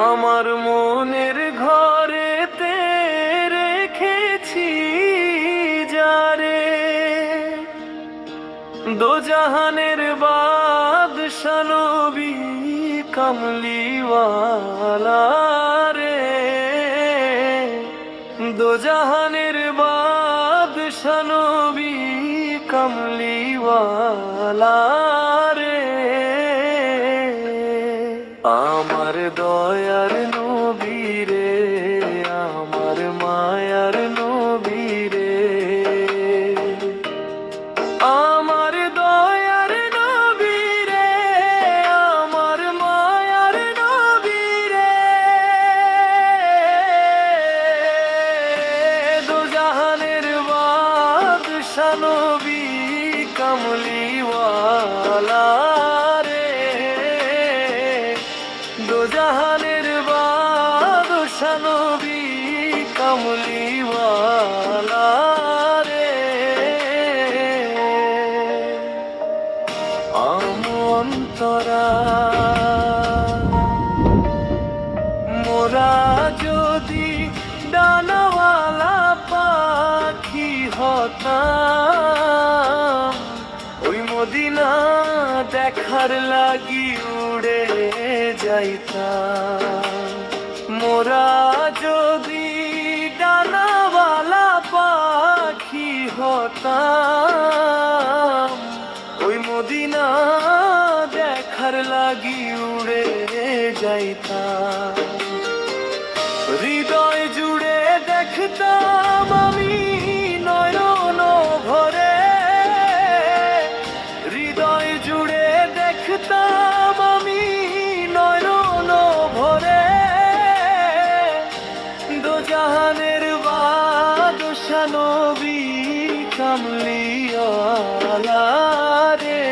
আমার মনের ঘরেতে রেখেছি যারে, দোজাহানের বাদশা নবী কামলিওয়ালা রে, দোজাহানের বাদশা নবী কামলিওয়ালা রে। আমার দয়ার নবী রে, আমার মায়ার নবী রে, আমার দয়ার নবী রে, আমার মায়ার নবী রে, দোজাহানের বাদশা নবী কামলিওয়ালা রে, দোজাহানের বাদশা নবী কামলিওয়ালা রে। আমন্তরা মোরা যদি ডানাওয়ালা পাখি হতাম, ওই মদিনা দেখার লাগি উড়ে যাইতাম। মোরা যদি ডানাওয়ালা পাখি হতাম, ওই মদিনা দেখার লাগি উড়ে যাইতাম। হৃদয় জুড়ে দেখতাম আমি নয়ন ভরে, হৃদয় জুড়ে দেখতাম আমি নয়ন ভরে, দোজাহানের বাদশা নবী কামলিওয়ালা রে,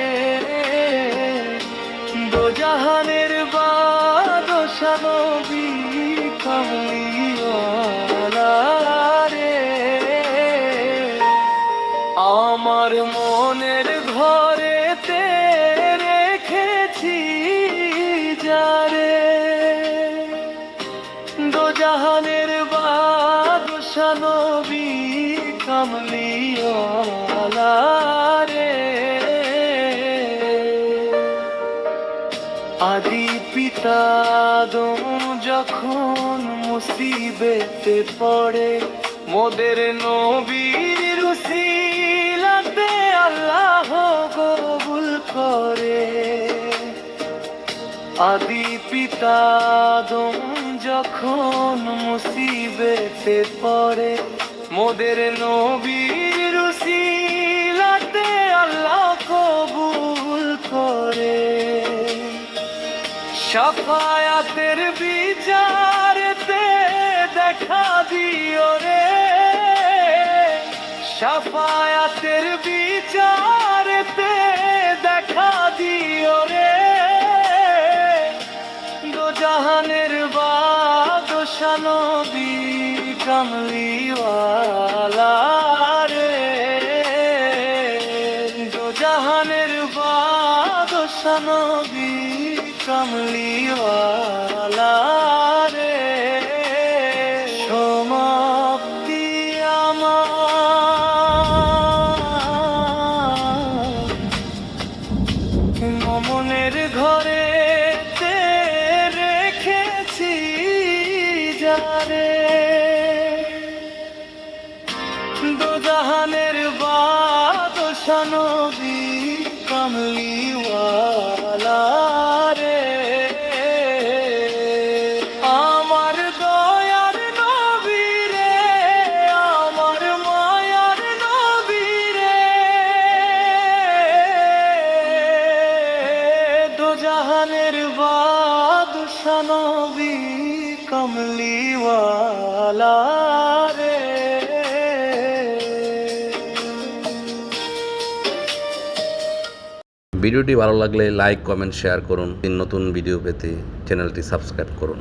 দোজাহানের বাদশা নবী কামলিওয়ালা রে। আমার মনের ঘরেতে রেখেছি যারে, দোজাহানের বাদশা নবী কামলিওয়ালা রে। আদি পিতা আদম যখন মুসিবতে পড়ে, মোদের নবীর উসিলাতে আল্লাহ কবুল করে। আদি পিতা আদম যখন মুসিবতে পড়ে, মোদের নবীর উসিলাতে আল্লাহ কবুল করে। শাফায়াতের বিচারেতে দেখা দিও রে, শাফায়াতের বিচারেতে দেখা দিও রে, দোজাহানের বাদশা নবী কামলিওয়ালা রে, দোজাহানের বাদশা নবী কামলিওয়ালা রে। সমাপ্তি আমার মনের ঘরে রেখেছি যারে, দোজাহানের বাদশা নবী কামলিওয়ালা রে। আমার দয়ার নবী রে, আমার মায়ার নবী রে, দোজাহানের বাদশা নবী কামলিওয়ালা রে। ভিডিওটি ভালো লাগলে লাইক, কমেন্ট, শেয়ার করুন। নতুন ভিডিও পেতে চ্যানেলটি সাবস্ক্রাইব করুন।